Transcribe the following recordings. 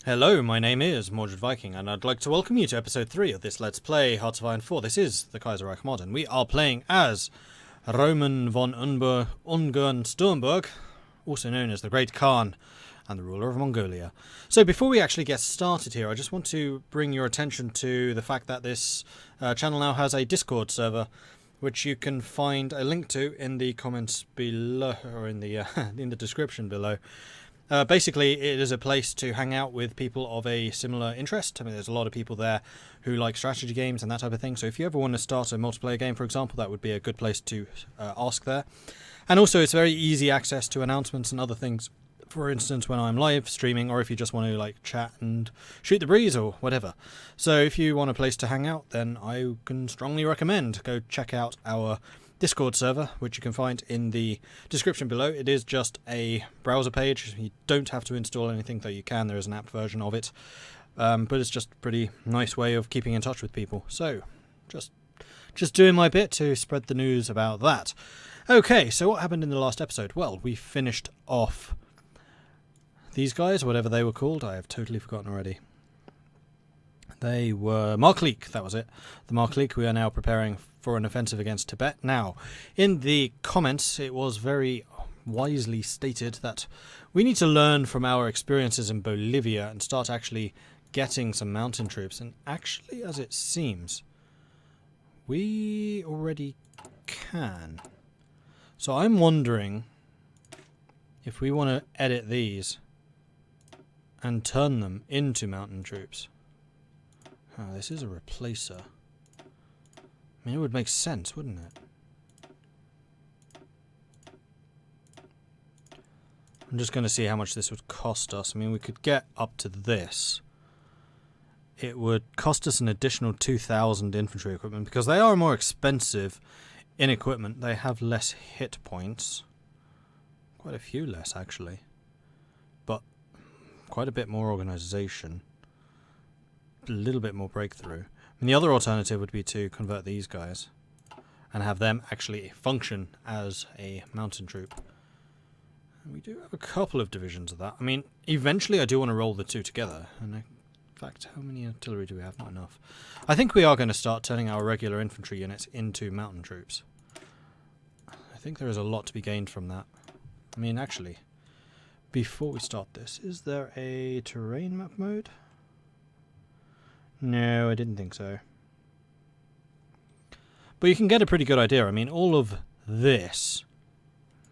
Hello, my name is Mordred Viking, and I'd like to welcome you to episode 3 of this Let's Play Hearts of Iron 4. This is the Kaiserreich mod, and we are playing as Roman von Ungern-Sternberg, also known as the Great Khan, and the ruler of Mongolia. So before we actually get started here, I just want to bring your attention to the fact that this channel now has a Discord server, which you can find a link to in the comments below, or in the in the description below. Basically, it is a place to hang out with people of a similar interest. I mean, there's a lot of people there who like strategy games and that type of thing. So if you ever want to start a multiplayer game, for example, that would be a good place to ask there. And also, it's very easy access to announcements and other things. For instance, when I'm live streaming, or if you just want to like chat and shoot the breeze or whatever. So if you want a place to hang out, then I can strongly recommend go check out our Discord server, which you can find in the description below. It is just a browser page. You don't have to install anything, though you can. There is an app version of it. But it's just a pretty nice way of keeping in touch with people. So, just doing my bit to spread the news about that. Okay, so what happened in the last episode? Well, we finished off these guys, whatever they were called. I have totally forgotten already. They were Markleek, that was it. The Markleek. We are now preparing for an offensive against Tibet. Now, in the comments, it was very wisely stated that we need to learn from our experiences in Bolivia and start actually getting some mountain troops. And actually, as it seems, we already can. So I'm wondering if we want to edit these and turn them into mountain troops. Oh, this is a replacer. I mean, it would make sense, wouldn't it? I'm just going to see how much this would cost us. I mean, we could get up to this. It would cost us an additional 2,000 infantry equipment, because they are more expensive in equipment. They have less hit points. Quite a few less, actually. But quite a bit more organization. A little bit more breakthrough. And the other alternative would be to convert these guys and have them actually function as a mountain troop. And we do have a couple of divisions of that. I mean, eventually I do want to roll the two together. And in fact, how many artillery do we have? Not enough. I think we are going to start turning our regular infantry units into mountain troops. I think there is a lot to be gained from that. I mean, actually, before we start this, is there a terrain map mode? No, I didn't think so. But you can get a pretty good idea. I mean, all of this,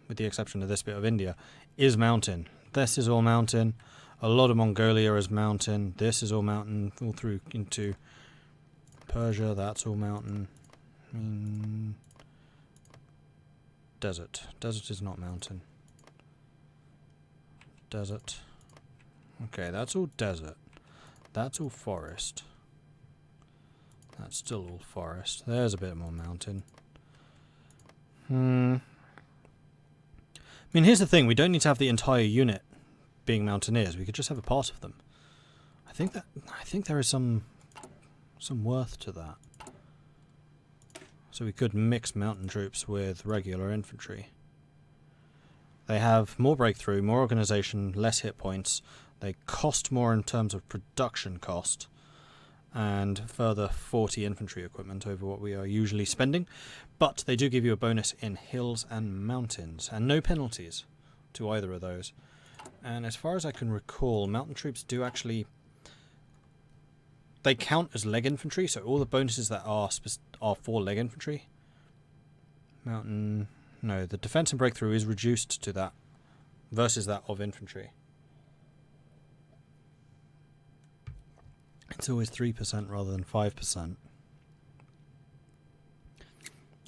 with the exception of this bit of India, is mountain. This is all mountain. A lot of Mongolia is mountain. This is all mountain, all through into Persia. That's all mountain. I mean, desert. Desert is not mountain. Desert. Okay, that's all desert. That's all forest. That's still all forest. There's a bit more mountain. I mean, here's the thing. We don't need to have the entire unit being mountaineers. We could just have a part of them. I think there is some worth to that. So we could mix mountain troops with regular infantry. They have more breakthrough, more organization, less hit points. They cost more in terms of production cost. And further 40 infantry equipment over what we are usually spending. But they do give you a bonus in hills and mountains, and no penalties to either of those. And as far as I can recall, mountain troops do actually... They count as leg infantry, so all the bonuses that are for leg infantry. Mountain... No, the defense and breakthrough is reduced to that, versus that of infantry. It's always 3% rather than 5%.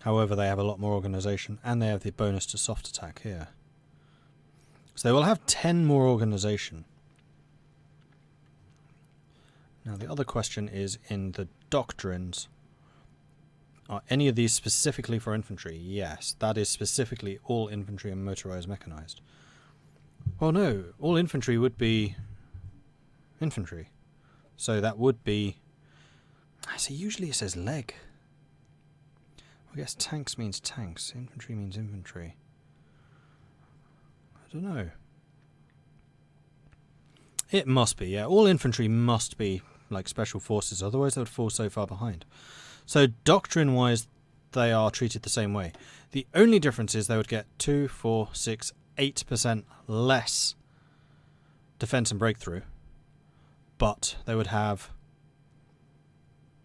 However, they have a lot more organization, and they have the bonus to soft attack here. So they will have 10 more organization. Now the other question is in the doctrines. Are any of these specifically for infantry? Yes, that is specifically all infantry and motorized mechanized. Well, no, all infantry would be infantry. So that would be... So usually it says leg. I guess tanks means tanks. Infantry means infantry. I don't know. It must be, yeah. All infantry must be like special forces, otherwise they would fall so far behind. So doctrine-wise, they are treated the same way. The only difference is they would get 2, 4, 6, 8% less defense and breakthrough, but they would have...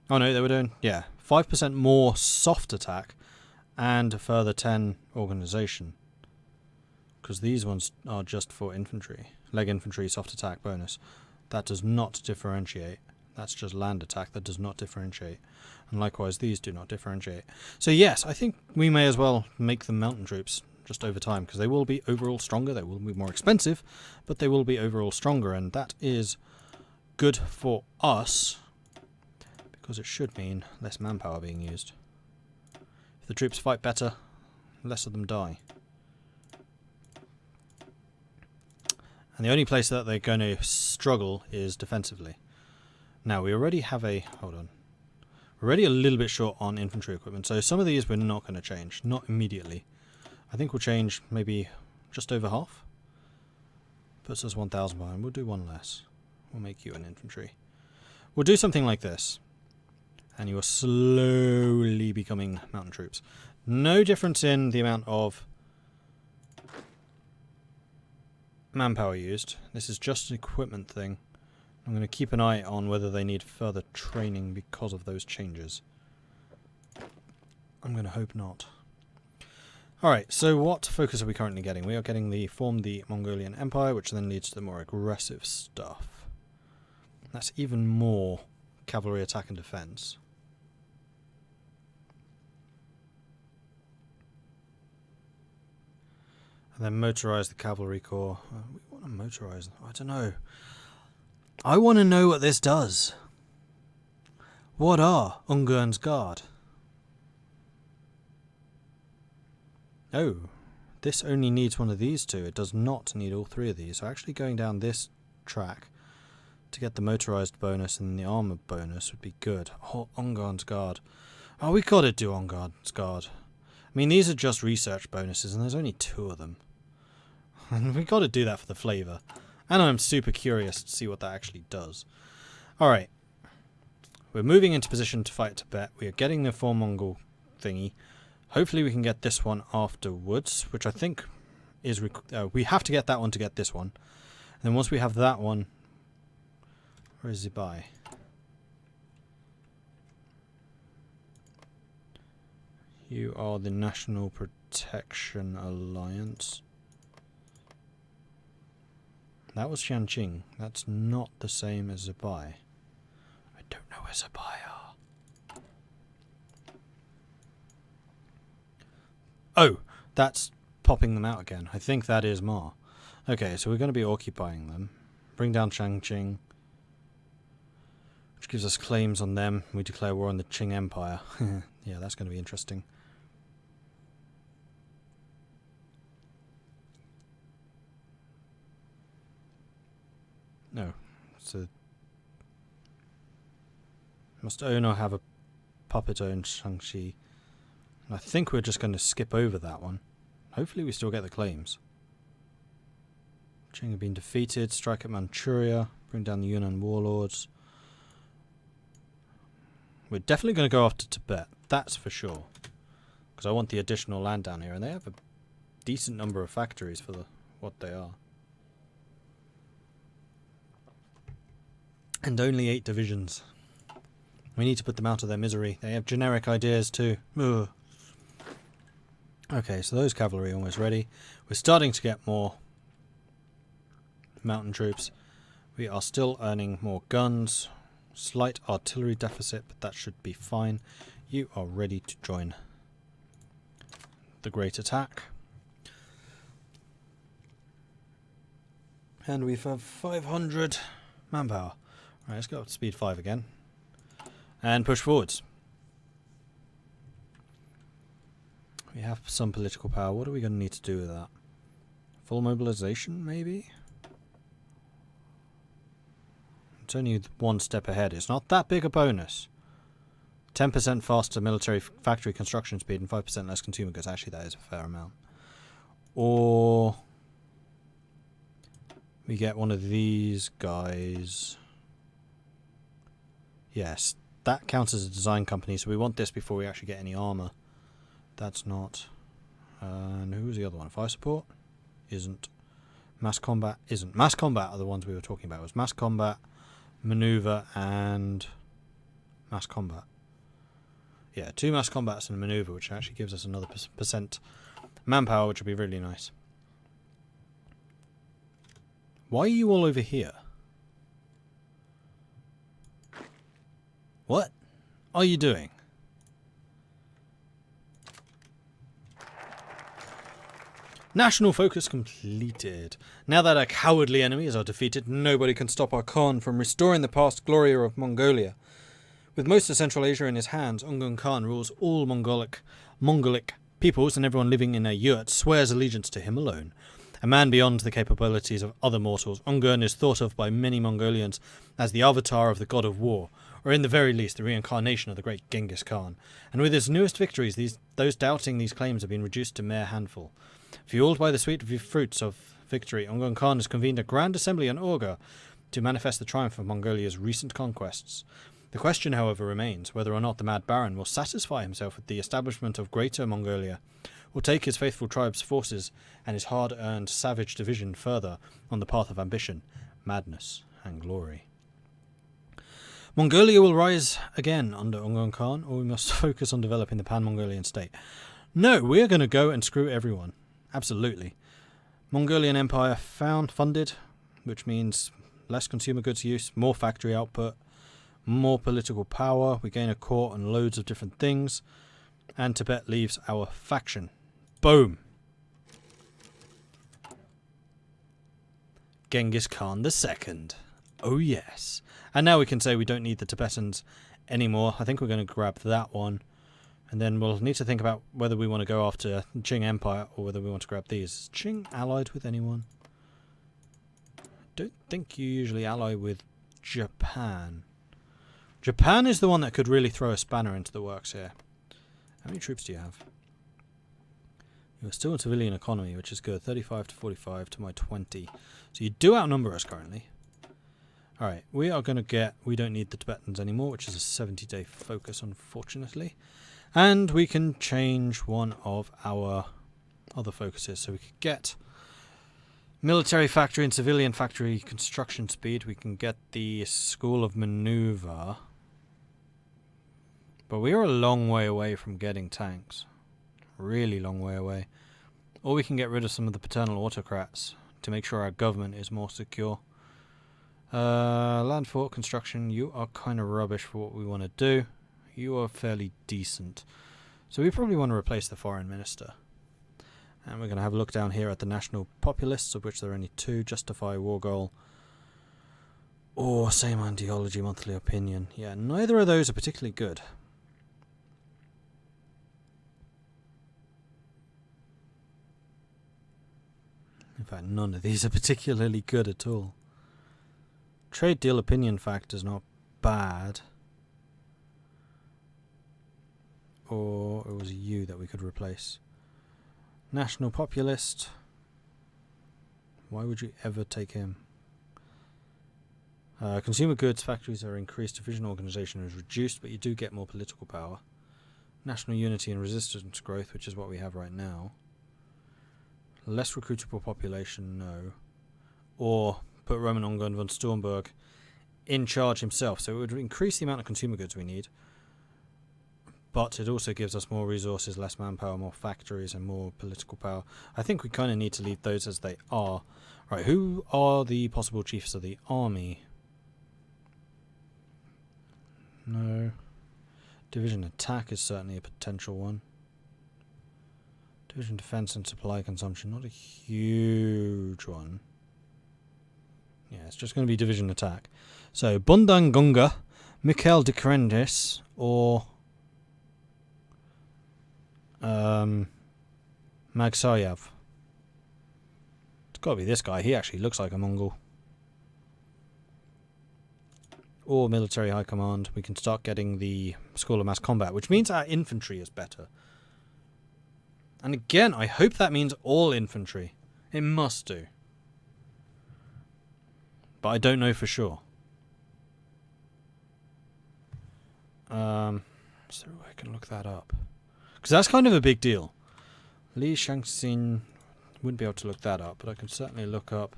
Oh no, they would earn, 5% more soft attack and a further 10 organisation. Because these ones are just for infantry. Leg infantry, soft attack bonus. That does not differentiate. That's just land attack, that does not differentiate. And likewise, these do not differentiate. So yes, I think we may as well make them mountain troops just over time, because they will be overall stronger, they will be more expensive, but they will be overall stronger, and that is good for us, because it should mean less manpower being used. If the troops fight better, less of them die. And the only place that they're going to struggle is defensively. Now, we already have a... Hold on. We're already a little bit short on infantry equipment, so some of these we're not going to change. Not immediately. I think we'll change maybe just over half. Puts us 1,000 behind. We'll do one less. We'll make you an infantry. We'll do something like this. And you are slowly becoming mountain troops. No difference in the amount of manpower used. This is just an equipment thing. I'm going to keep an eye on whether they need further training because of those changes. I'm going to hope not. Alright, so what focus are we currently getting? We are getting the form the Mongolian Empire, which then leads to the more aggressive stuff. That's even more cavalry attack and defense. And then motorize the cavalry corps. We want to motorize them. I don't know. I want to know what this does. What are Ungern's Guard? Oh, this only needs one of these two. It does not need all three of these. So actually going down this track to get the motorized bonus and the armor bonus would be good. Oh, Ungern's Guard. Oh, we got to do Ungern's Guard. I mean, these are just research bonuses, and there's only 2 of them. And we got to do that for the flavour. And I'm super curious to see what that actually does. Alright. We're moving into position to fight Tibet. We are getting the 4 Mongol thingy. Hopefully we can get this one afterwards, which I think is... we have to get that one to get this one. And then once we have that one... Where is Zibai? You are the National Protection Alliance. That was Shanqing. That's not the same as Zibai. I don't know where Zibai are. Oh, that's popping them out again. I think that is Ma. Okay, so we're going to be occupying them. Bring down Shanqing, which gives us claims on them. We declare war on the Qing Empire. Yeah, that's going to be interesting. No, so must own or have a puppet owned Shang-Chi. I think we're just going to skip over that one. Hopefully we still get the claims. Qing have been defeated, strike at Manchuria, bring down the Yunnan warlords. We're definitely going to go after Tibet, that's for sure. Because I want the additional land down here, and they have a decent number of factories for what they are. And only 8 divisions. We need to put them out of their misery. They have generic ideas too. Ugh. Okay, so those cavalry are almost ready. We're starting to get more mountain troops. We are still earning more guns. Slight artillery deficit, but that should be fine. You are ready to join the great attack. And we have 500 manpower. Right, let's go up to speed 5 again. And push forwards. We have some political power. What are we going to need to do with that? Full mobilization, maybe? It's only 1 step ahead. It's not that big a bonus. 10% faster military factory construction speed and 5% less consumer goods. Actually, that is a fair amount. Or... We get one of these guys. Yes, that counts as a design company, so we want this before we actually get any armor. That's not. And who was the other one? Fire support? Isn't. Mass combat? Isn't. Mass combat are the ones we were talking about. It was mass combat, maneuver, and mass combat. Yeah, 2 mass combats and a maneuver, which actually gives us another percent manpower, which would be really nice. Why are you all over here? What are you doing? National focus completed. Now that our cowardly enemies are defeated, nobody can stop our Khan from restoring the past glory of Mongolia. With most of Central Asia in his hands, Ungern Khan rules all Mongolic peoples, and everyone living in a yurt swears allegiance to him alone. A man beyond the capabilities of other mortals, Ungern is thought of by many Mongolians as the avatar of the god of war, or in the very least the reincarnation of the great Genghis Kham. And with his newest victories, those doubting these claims have been reduced to mere handful. Fueled by the sweet fruits of victory, Ungern Khan has convened a grand assembly in Urga to manifest the triumph of Mongolia's recent conquests. The question, however, remains whether or not the Mad Baron will satisfy himself with the establishment of Greater Mongolia, or take his faithful tribe's forces and his hard-earned savage division further on the path of ambition, madness, and glory. Mongolia will rise again under Ungern Khan, or we must focus on developing the Pan-Mongolian state. No, we're going to go and screw everyone. Absolutely. Mongolian Empire funded, which means less consumer goods use, more factory output, more political power, we gain a court and loads of different things, and Tibet leaves our faction. Boom! Genghis Khan II. Oh yes. And now we can say we don't need the Tibetans anymore. I think we're going to grab that one. And then we'll need to think about whether we want to go after Qing Empire or whether we want to grab these. Is Qing allied with anyone? I don't think you usually ally with Japan. Japan is the one that could really throw a spanner into the works here. How many troops do you have? You're still in civilian economy, which is good. 35 to 45 to my 20. So you do outnumber us currently. Alright, we are going to get... We don't need the Tibetans anymore, which is a 70-day focus, unfortunately. And we can change one of our other focuses. So we could get military factory and civilian factory construction speed. We can get the School of Maneuver. But we are a long way away from getting tanks. Really long way away. Or we can get rid of some of the paternal autocrats to make sure our government is more secure. Land fort construction, you are kind of rubbish for what we want to do. You are fairly decent. So we probably want to replace the foreign minister. And we're going to have a look down here at the national populists, of which there are only 2. Justify, war goal, or same ideology, monthly opinion. Yeah, neither of those are particularly good. In fact, none of these are particularly good at all. Trade deal opinion factor is not bad. Or it was you that we could replace. National populist. Why would you ever take him? Consumer goods factories are increased. Division organisation is reduced, but you do get more political power. National unity and resistance growth, which is what we have right now. Less recruitable population, no. Or put Roman Ungern von Sternberg in charge himself. So it would increase the amount of consumer goods we need. But it also gives us more resources, less manpower, more factories, and more political power. I think we kind of need to leave those as they are. Right, who are the possible chiefs of the army? No. Division attack is certainly a potential one. Division defense and supply consumption, not a huge one. Yeah, it's just going to be division attack. So, Bundan Gunga, Mikhail Dikrendis, or Magsayev. It's got to be this guy. He actually looks like a Mongol. Or military high command. We can start getting the School of Mass Combat, which means our infantry is better. And again, I hope that means all infantry. It must do. but I don't know for sure. So I can look that up. Because that's kind of a big deal. Li Shangxin, wouldn't be able to look that up, but I can certainly look up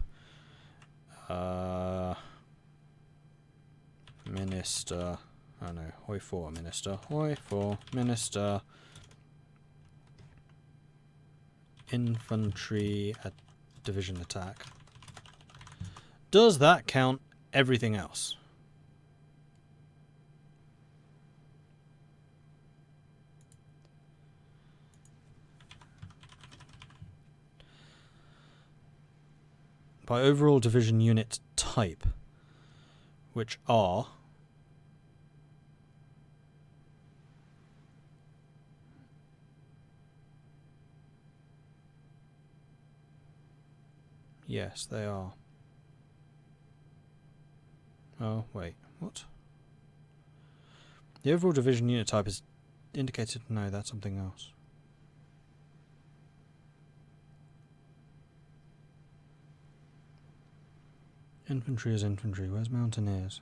Minister. Oh no, Hoi 4 Minister. Hoi 4 Minister. Infantry at division attack. Does that count everything else? By overall division unit type, which are yes, they are. Oh, wait, what? The overall division unit type is indicated. No, that's something else. Infantry is infantry. Where's mountaineers?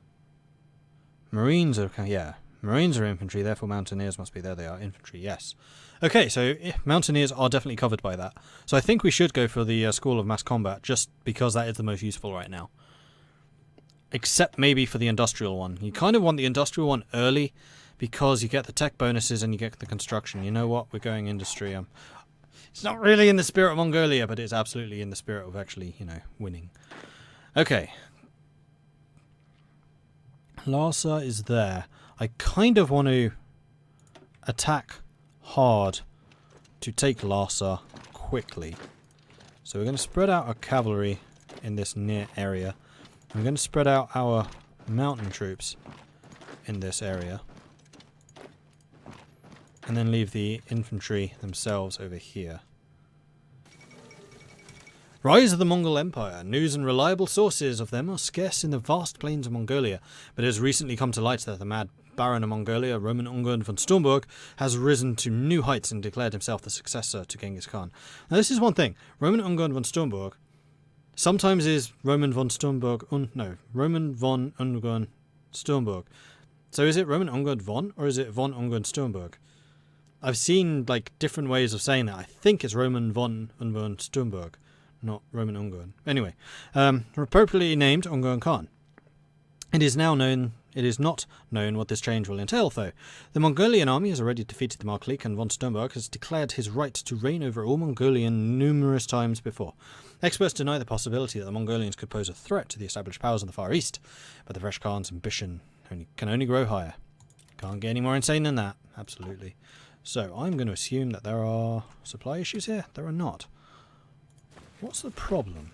Marines are... yeah. Marines are infantry, therefore mountaineers must be there. They are infantry, yes. Okay, so mountaineers are definitely covered by that. So I think we should go for the School of Mass Combat, just because that is the most useful right now. Except maybe for the industrial one. You kind of want the industrial one early, because you get the tech bonuses and you get the construction. You know what? We're going industry. It's not really in the spirit of Mongolia, but it's absolutely in the spirit of actually, you know, winning. Okay. Lhasa is there. I kind of want to attack hard to take Lhasa quickly. So we're going to spread out our cavalry in this near area. We're going to spread out our mountain troops in this area. And then leave the infantry themselves over here. Rise of the Mongol Empire. News and reliable sources of them are scarce in the vast plains of Mongolia, but it has recently come to light that the mad Baron of Mongolia, Roman Ungern von Sternberg, has risen to new heights and declared himself the successor to Genghis Khan. Now this is one thing. Roman Ungern von Sternberg sometimes is Roman von Sternberg... Roman von Ungern Sternberg. So is it Roman Ungern von, or is it von Ungern Sternberg? I've seen like different ways of saying that. I think it's Roman von Ungern Sternberg, not Roman Ungern. Anyway, appropriately named Ungern Khan. It is not known what this change will entail, though. The Mongolian army has already defeated the Marklik, and von Sternberg has declared his right to reign over all Mongolian numerous times before. Experts deny the possibility that the Mongolians could pose a threat to the established powers in the Far East, but the fresh Khan's ambition can only grow higher. Can't get any more insane than that, absolutely. So I'm going to assume that there are supply issues here. There are not. What's the problem?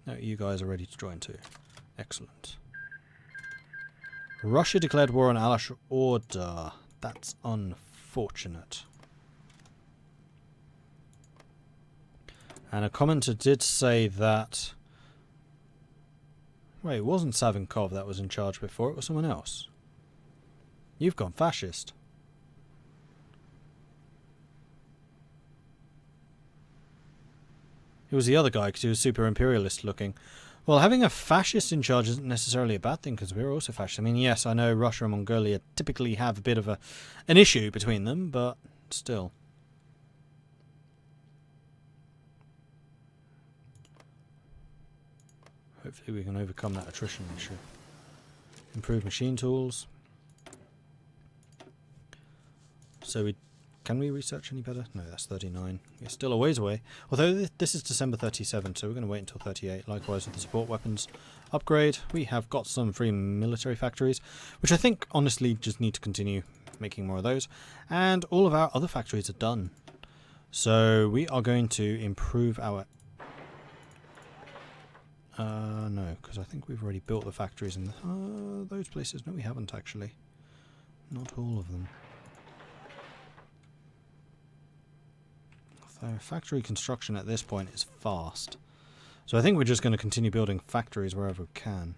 No, you guys are ready to join too. Excellent. Russia declared war on Alash Order. That's unfortunate. And a commenter did say that... Wait, it wasn't Savinkov that was in charge before, it was someone else. You've gone fascist. It was the other guy because he was super imperialist looking. Well, having a fascist in charge isn't necessarily a bad thing because we're also fascist. I mean, yes, I know Russia and Mongolia typically have a bit of an issue between them, but still. Hopefully we can overcome that attrition issue. Improve machine tools. So can we research any better? No, that's 39. We're still a ways away. Although this is December 37, so we're going to wait until 38. Likewise with the support weapons upgrade. We have got some free military factories, which I think honestly just need to continue making more of those. And all of our other factories are done. So we are going to improve our... no, because I think we've already built the factories in those places. No, we haven't actually. Not all of them. So factory construction at this point is fast. So I think we're just going to continue building factories wherever we can.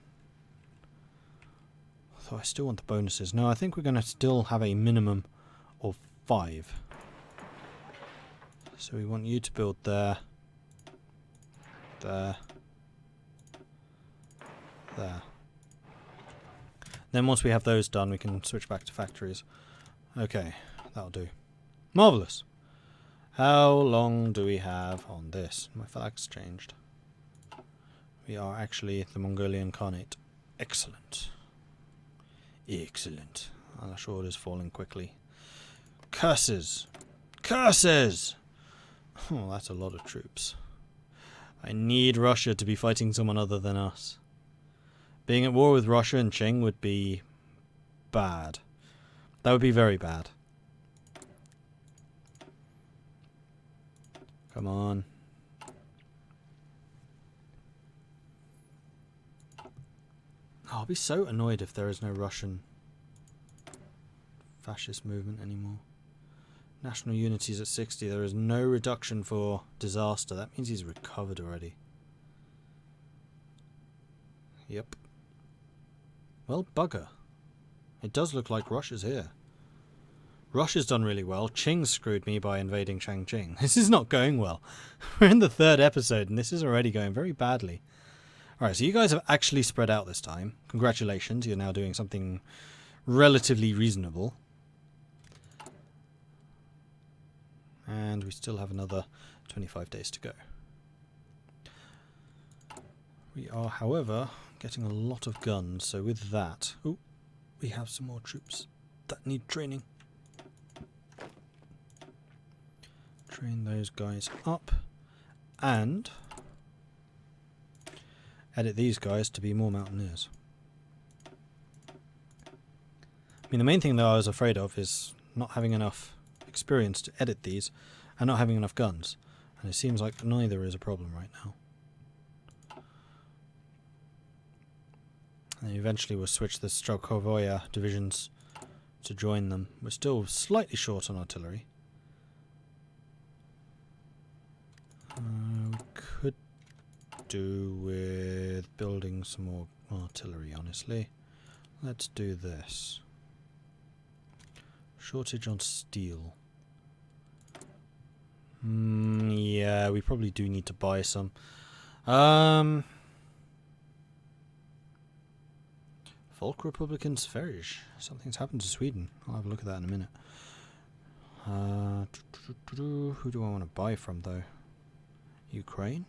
Although I still want the bonuses. No, I think we're going to still have a minimum of 5. So we want you to build there. There. There. Then once we have those done, we can switch back to factories. Okay, that'll do. Marvellous. How long do we have on this? My flag's changed. We are actually the Mongolian Khanate. Excellent. Excellent. Our sword is falling quickly. Curses! Curses! Oh, that's a lot of troops. I need Russia to be fighting someone other than us. Being at war with Russia and Qing would be bad. That would be very bad. Come on. Oh, I'll be so annoyed if there is no Russian fascist movement anymore. National unity is at 60. There is no reduction for disaster. That means he's recovered already. Yep. Well, bugger. It does look like Russia's here. Russia's done really well. Qing screwed me by invading Changqing. This is not going well. We're in the 3rd episode and this is already going very badly. Alright, so you guys have actually spread out this time. Congratulations, you're now doing something relatively reasonable. And we still have another 25 days to go. We are, however, getting a lot of guns, so with that... Ooh, we have some more troops that need training. Train those guys up. And edit these guys to be more mountaineers. I mean, the main thing that I was afraid of is not having enough experience to edit these and not having enough guns. And it seems like neither is a problem right now. And eventually we'll switch the Strokovoya divisions to join them. We're still slightly short on artillery. We could do with building some more artillery, honestly. Let's do this. Shortage on steel. Yeah, we probably do need to buy some. Folk Republican Sverige. Something's happened to Sweden. I'll have a look at that in a minute. Who do I want to buy from, though? Ukraine?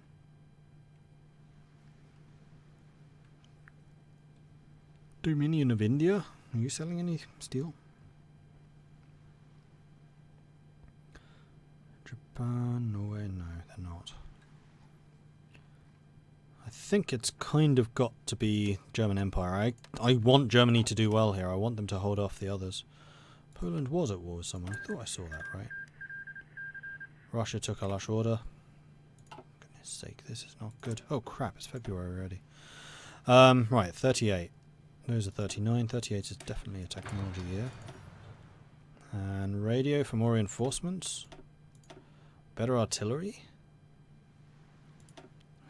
Dominion of India? Are you selling any steel? Japan? Norway? No, they're not. I think it's kind of got to be German Empire. I want Germany to do well here. I want them to hold off the others. Poland was at war with someone. I thought I saw that, right? Russia took Alashorda. Goodness sake, this is not good. Oh crap, it's February already. Right, 38. Those are 39. 38 is definitely a technology year. And radio for more reinforcements. Better artillery.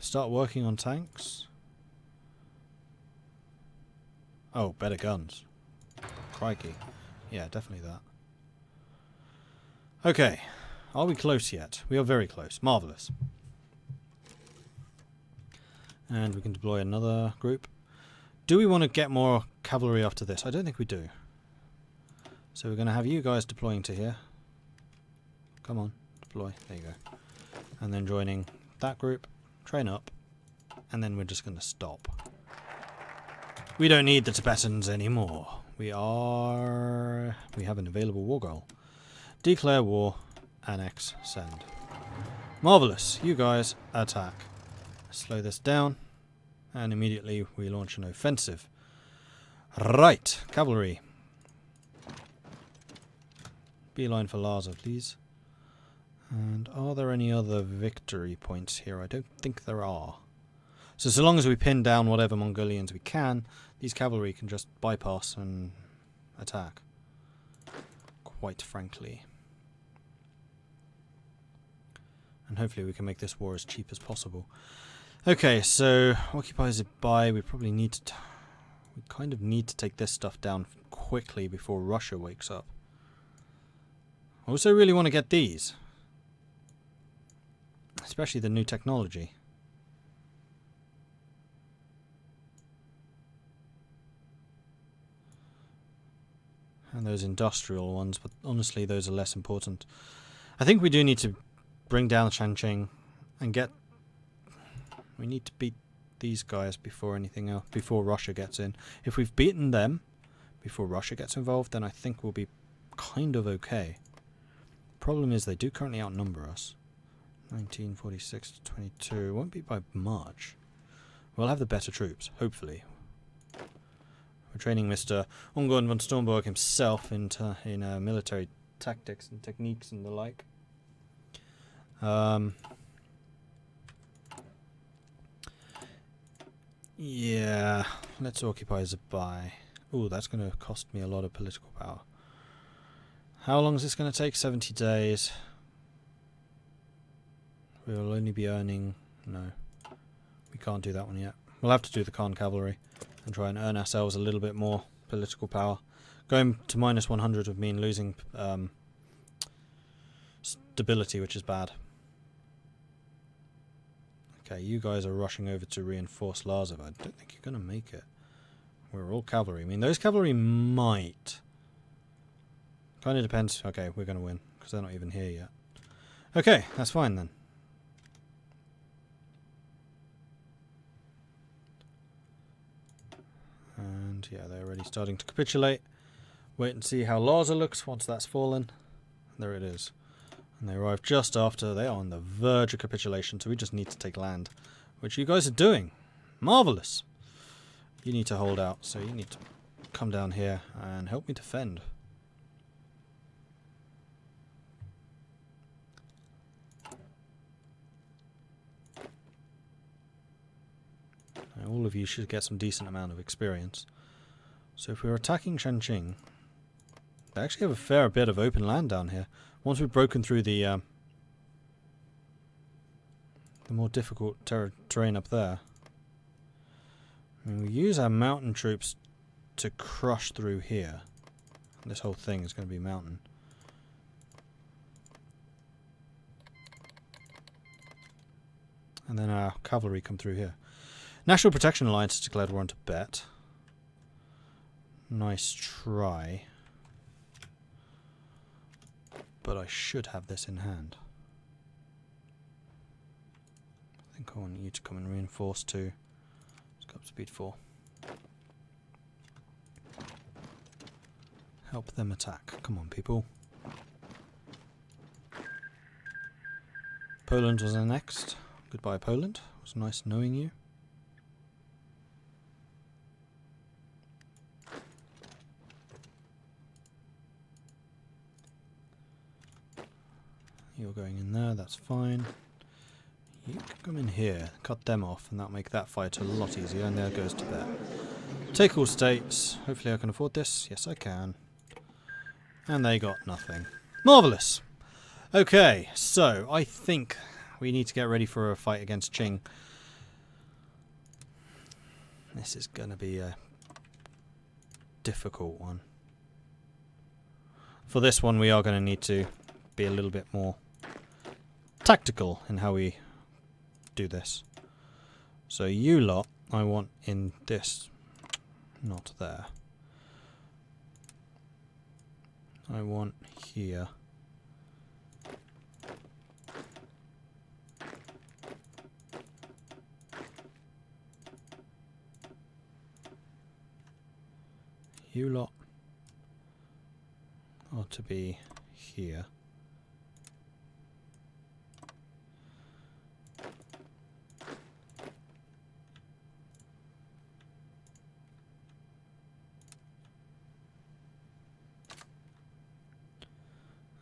Start working on tanks. Oh, better guns. Crikey. Yeah, definitely that. Okay. Are we close yet? We are very close. Marvellous. And we can deploy another group. Do we want to get more cavalry after this? I don't think we do. So we're going to have you guys deploying to here. Come on, deploy. There you go. And then joining that group. Train up. And then we're just going to stop. We don't need the Tibetans anymore. We have an available war goal. Declare war. Annex. Send. Marvellous. You guys attack. Slow this down. And immediately we launch an offensive. Right. Cavalry. Beeline for Larza, please. And are there any other victory points here? I don't think there are. So long as we pin down whatever Mongolians we can, these cavalry can just bypass and attack. Quite frankly. And hopefully we can make this war as cheap as possible. Okay, so occupies it by. We probably need to. We kind of need to take this stuff down quickly before Russia wakes up. I also really want to get these, especially the new technology. And those industrial ones, but honestly those are less important. I think we do need to bring down Shanqing and get... We need to beat these guys before anything else, before Russia gets in. If we've beaten them before Russia gets involved, then I think we'll be kind of okay. Problem is they do currently outnumber us. 1946 to 22. It won't be by much. We'll have the better troops, hopefully. We're training Mr. Ungern-Sternberg himself in military tactics and techniques and the like. Yeah, let's occupy Zabai. Ooh, that's going to cost me a lot of political power. How long is this going to take? 70 days. We'll only be earning... No, we can't do that one yet. We'll have to do the Khan cavalry and try and earn ourselves a little bit more political power. Going to minus 100 would mean losing stability, which is bad. Okay, you guys are rushing over to reinforce Lazov. I don't think you're going to make it. We're all cavalry. I mean, those cavalry might. Kind of depends. Okay, we're going to win, because they're not even here yet. Okay, that's fine then. And yeah, they're already starting to capitulate. Wait and see how Larza looks once that's fallen. There it is. And they arrive just after. They are on the verge of capitulation, so we just need to take land. Which you guys are doing. Marvellous. You need to hold out, so you need to come down here and help me defend. Now, all of you should get some decent amount of experience. So if we're attacking Shanqing, they actually have a fair bit of open land down here. Once we've broken through the more difficult terrain up there, I mean, we use our mountain troops to crush through here. This whole thing is going to be mountain. And then our cavalry come through here. National Protection Alliance has declared war on Tibet. Nice try. But I should have this in hand. I think I want you to come and reinforce too. Let's go up to speed 4. Help them attack. Come on, people. Poland was our next. Goodbye, Poland. It was nice knowing you. You're going in there, that's fine. You can come in here, cut them off, and that'll make that fight a lot easier, and there goes Tibet. Take all states. Hopefully I can afford this. Yes, I can. And they got nothing. Marvellous! Okay, so I think we need to get ready for a fight against Qing. This is going to be a difficult one. For this one, we are going to need to be a little bit more tactical in how we do this. So you lot, I want in this, not there. I want here. You lot are to be here.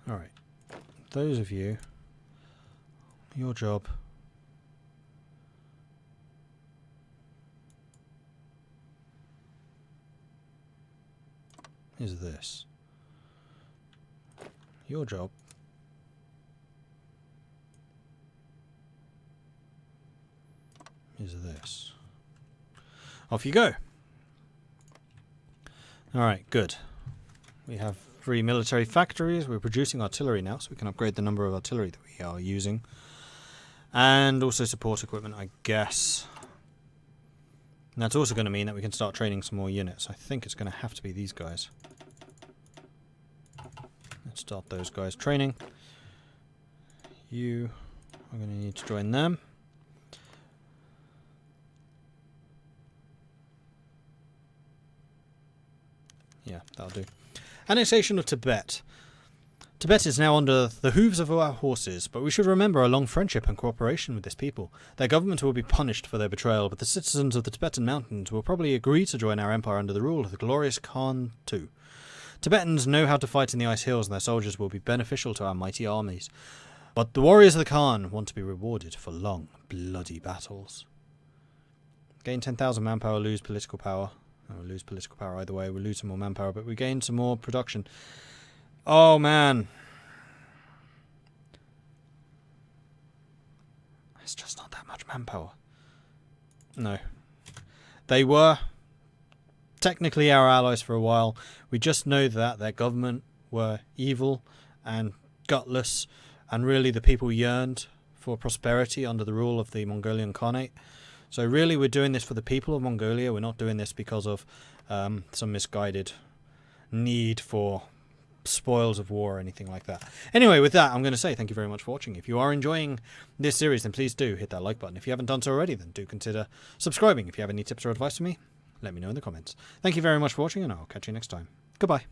Alright, those of you, your job is this. Your job is this. Off you go. Alright, good. We have 3 military factories. We're producing artillery now, so we can upgrade the number of artillery that we are using. And also support equipment, I guess. And that's also going to mean that we can start training some more units. I think it's going to have to be these guys. start those guys training. You are going to need to join them. Yeah, that'll do. Annexation of Tibet. Tibet is now under the hooves of our horses, but we should remember our long friendship and cooperation with this people. Their government will be punished for their betrayal, but the citizens of the Tibetan mountains will probably agree to join our empire under the rule of the glorious Khan too. Tibetans know how to fight in the ice hills, and their soldiers will be beneficial to our mighty armies. But the warriors of the Khan want to be rewarded for long, bloody battles. Gain 10,000 manpower, lose political power. We'll lose political power either way. We'll lose some more manpower, but we gain some more production. Oh, man. It's just not that much manpower. No. They were technically our allies for a while. We just know that their government were evil and gutless, and really the people yearned for prosperity under the rule of the Mongolian Khanate. So really we're doing this for the people of Mongolia. We're not doing this because of some misguided need for spoils of war or anything like that. Anyway, with that, I'm going to say thank you very much for watching. If you are enjoying this series, then please do hit that like button. If you haven't done so already, then do consider subscribing. If you have any tips or advice for me, let me know in the comments. Thank you very much for watching, and I'll catch you next time. Goodbye.